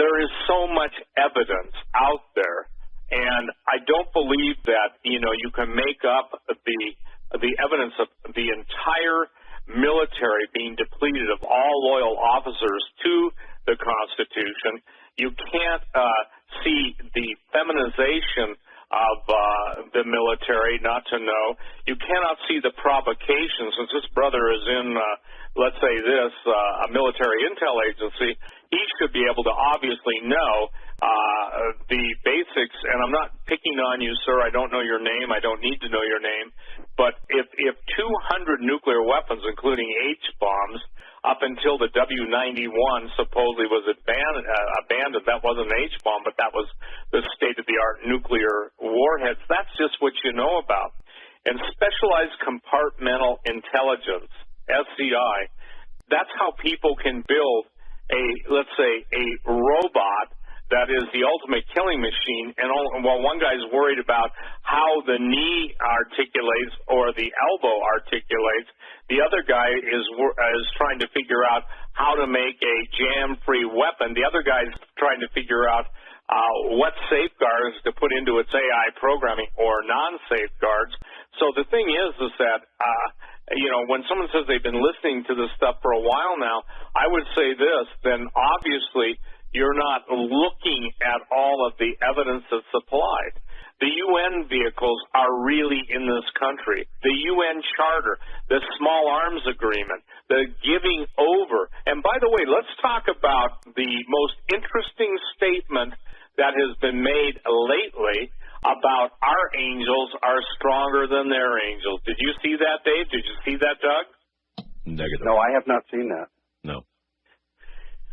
there is so much evidence out there, and I don't believe that, you can make up the evidence of the entire military being depleted of all loyal officers to the Constitution. You can't see the feminization of the military, not to know. You cannot see the provocation. Since this brother is in, let's say this, a military intel agency, he should be able to obviously know the basics. And I'm not picking on you, sir. I don't know your name. I don't need to know your name. But if 200 nuclear weapons, including H-bombs, up until the W-91 supposedly was abandoned. That wasn't an H-bomb, but that was the state-of-the-art nuclear warheads. That's just what you know about. And specialized compartmental intelligence, SCI, that's how people can build let's say, a robot that is the ultimate killing machine. And while one guy's worried about how the knee articulates or the elbow articulates, the other guy is trying to figure out how to make a jam-free weapon. The other guy's trying to figure out what safeguards to put into its AI programming or non-safeguards. So the thing is that, when someone says they've been listening to this stuff for a while now, I would say this, then obviously you're not looking at all of the evidence that's supplied. The UN vehicles are really in this country. The UN Charter, the Small Arms Agreement, the giving over. And by the way, let's talk about the most interesting statement that has been made lately about our angels are stronger than their angels. Did you see that, Dave? Did you see that, Doug? Negative. No, I have not seen that. No.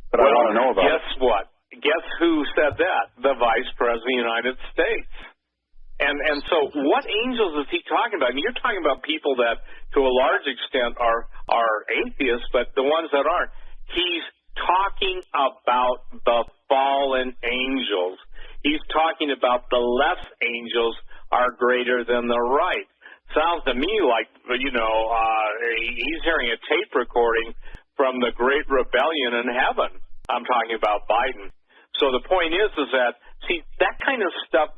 But I want to know about it. Guess what? Guess who said that? The Vice President of the United States. And so what angels is he talking about? I mean, you're talking about people that, to a large extent, are atheists, but the ones that aren't. He's talking about the fallen angels. He's talking about the less angels are greater than the right. Sounds to me like, he's hearing a tape recording from the Great Rebellion in heaven. I'm talking about Biden. So the point is that, see, that kind of stuff,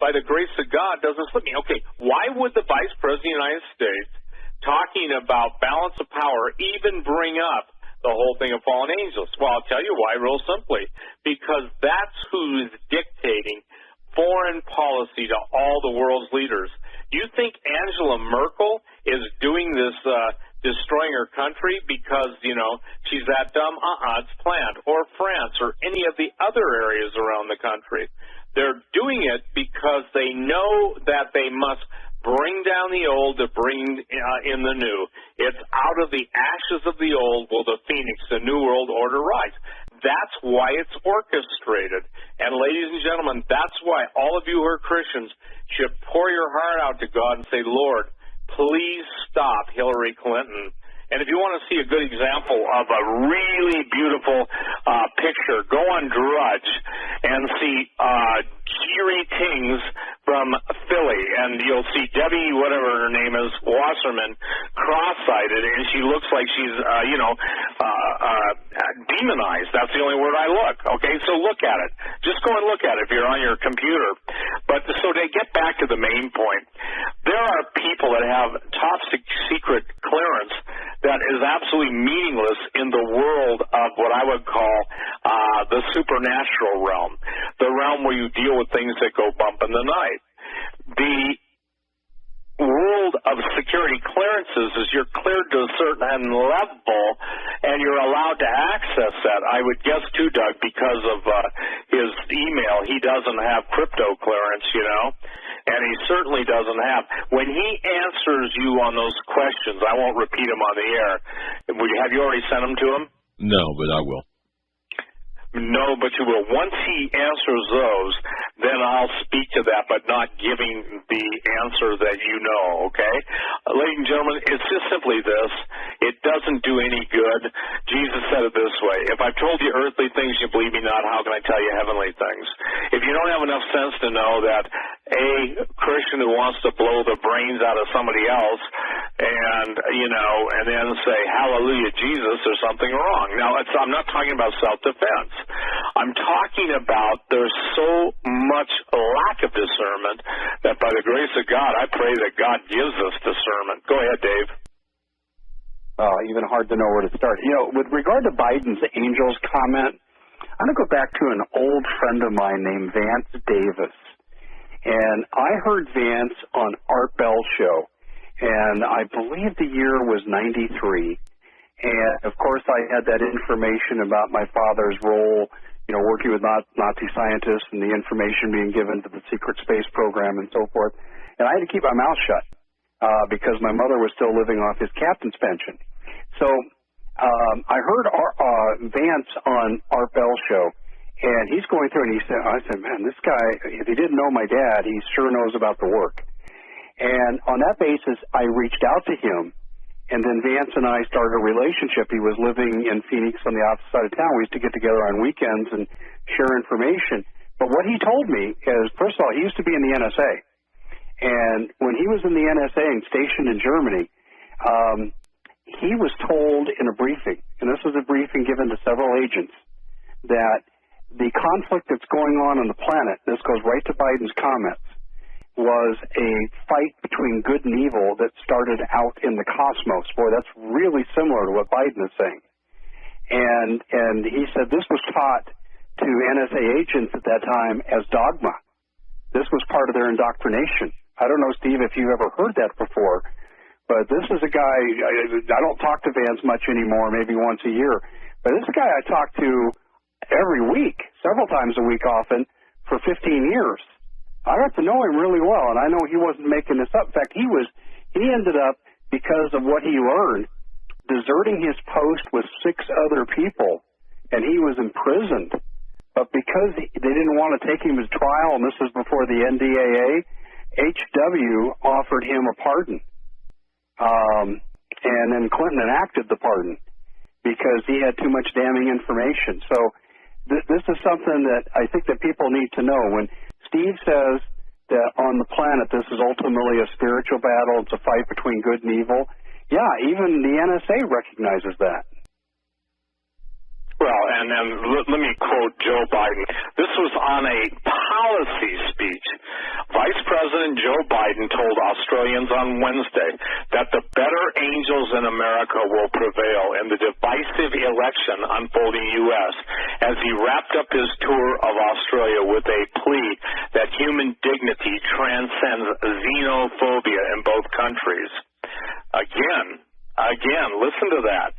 by the grace of God doesn't slip me. Okay, why would the Vice President of the United States, talking about balance of power, even bring up the whole thing of fallen angels? Well, I'll tell you why real simply. Because that's who's dictating foreign policy to all the world's leaders. You think Angela Merkel is doing this destroying her country because, she's that dumb? It's planned. Or France or any of the other areas around the country. They're doing it because they know that they must bring down the old to bring in the new. It's out of the ashes of the old will the phoenix, the New World Order, rise. That's why it's orchestrated. And ladies and gentlemen, that's why all of you who are Christians should pour your heart out to God and say, Lord, please stop Hillary Clinton. And if you want to see a good example of a really beautiful picture, go on Drudge and see Jiri Tings from Philly, and you'll see Debbie, whatever her name is, Wasserman, cross-sighted, and she looks like she's, demonized. That's the only word I look. Okay, so look at it. Just go and look at it if you're on your computer. But so to get back to the main point, there are people that have top secret clearance that is absolutely meaningless in the world of what I would call the supernatural realm, the realm where you deal with things that go bump in the night. The world of security clearances is you're cleared to a certain level and you're allowed to access that. I would guess too, Doug, because of his email, he doesn't have crypto clearance, and he certainly doesn't have. When he answers you on those questions, I won't repeat them on the air. Have you already sent them to him? No, but I will. No, but you will. Once he answers those, then I'll speak to that, but not giving the answer that you know, okay? Ladies and gentlemen, it's just simply this. It doesn't do any good. Jesus said it this way. If I've told you earthly things, you believe me not, how can I tell you heavenly things? If you don't have enough sense to know that a Christian who wants to blow the brains out of somebody else and then say, hallelujah, Jesus, there's something wrong. Now, I'm not talking about self-defense. I'm talking about there's so much lack of discernment that by the grace of God, I pray that God gives us discernment. Go ahead, Dave. Even hard to know where to start. With regard to Biden's angels comment, I'm going to go back to an old friend of mine named Vance Davis. And I heard Vance on Art Bell's show, and I believe the year was 93. And, of course, I had that information about my father's role, working with Nazi scientists and the information being given to the secret space program and so forth. And I had to keep my mouth shut because my mother was still living off his captain's pension. So I heard Vance on Art Bell's show, and he's going through, and I said, man, this guy, if he didn't know my dad, he sure knows about the work. And on that basis, I reached out to him. And then Vance and I started a relationship. He was living in Phoenix on the opposite side of town. We used to get together on weekends and share information. But what he told me is, first of all, he used to be in the NSA. And when he was in the NSA and stationed in Germany, he was told in a briefing, and this was a briefing given to several agents, that the conflict that's going on the planet, this goes right to Biden's comments, was a fight between good and evil that started out in the cosmos. Boy, that's really similar to what Biden is saying. And he said this was taught to NSA agents at that time as dogma. This was part of their indoctrination. I don't know, Steve, if you've ever heard that before, but this is a guy, I don't talk to Vance much anymore, maybe once a year, but this guy I talk to every week, several times a week often, for 15 years. I got to know him really well, and I know he wasn't making this up. In fact, he ended up, because of what he learned, deserting his post with 6 other people, and he was imprisoned. But because they didn't want to take him to trial, and this was before the NDAA, HW offered him a pardon. And then Clinton enacted the pardon because he had too much damning information. So this is something that I think that people need to know. When Steve says that on the planet this is ultimately a spiritual battle, it's a fight between good and evil, yeah, even the NSA recognizes that. Well, and then let me quote Joe Biden. This was on a policy speech. Vice President Joe Biden told Australians on Wednesday that the better angels in America will prevail in the divisive election unfolding U.S. as he wrapped up his tour of Australia with a plea that human dignity transcends xenophobia in both countries. Again, listen to that.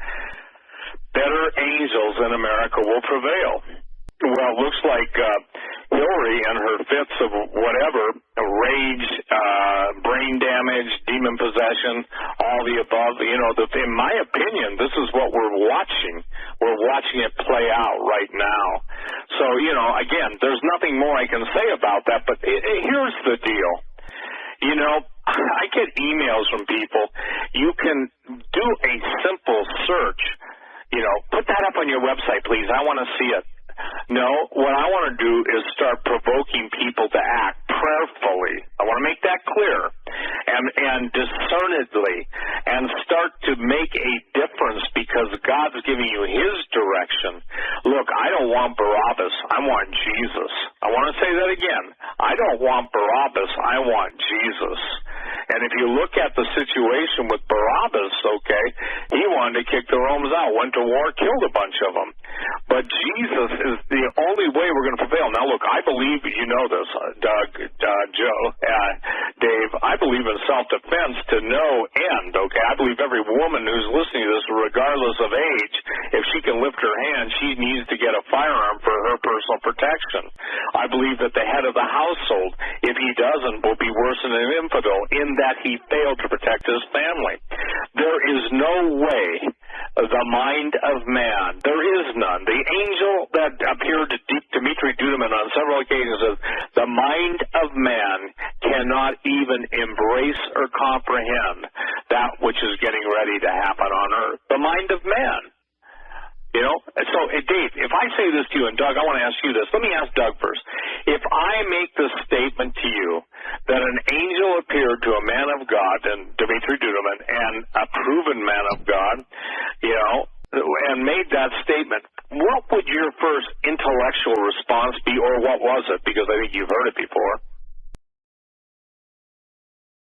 Better angels in America will prevail. Well, it looks like Hillary and her fits of whatever, rage, brain damage, demon possession, all the above, in my opinion, this is what we're watching. We're watching it play out right now. So, again, there's nothing more I can say about that, but here's the deal. I get emails from people. You can do a simple search. Put that up on your website, please. I want to see it. No, what I want to do is start provoking people to act prayerfully. I want to make that clear and discernedly and start to make a difference because God's giving you His direction. Look, I don't want Barabbas. I want Jesus. I want to say that again. I don't want Barabbas. I want Jesus. And if you look at the situation with Barabbas, okay, he wanted to kick the Romans out, went to war, killed a bunch of them. But Jesus is the only way we're going to prevail. Now, look, I believe, you know this, Doug, Joe, Dave, I believe in self-defense to no end, okay? I believe every woman who's listening to this, regardless of age, if she can lift her hand, she needs to get a firearm for her personal protection. I believe that the head of the household, if he doesn't, will be worse than an infidel in that he failed to protect his family. There is no way the mind of man, there is none. The angel that appeared to Dmitri Duduman on several occasions says, the mind of man cannot even embrace or comprehend that which is getting ready to happen on earth. The mind of man. So, Dave, if I say this to you, and Doug, I want to ask you this. Let me ask Doug first. If I make the statement to you that an angel appeared to a man of God, and Dmitri Duduman, and a proven man of God, and made that statement, what would your first intellectual response be, or what was it? Because I think you've heard it before.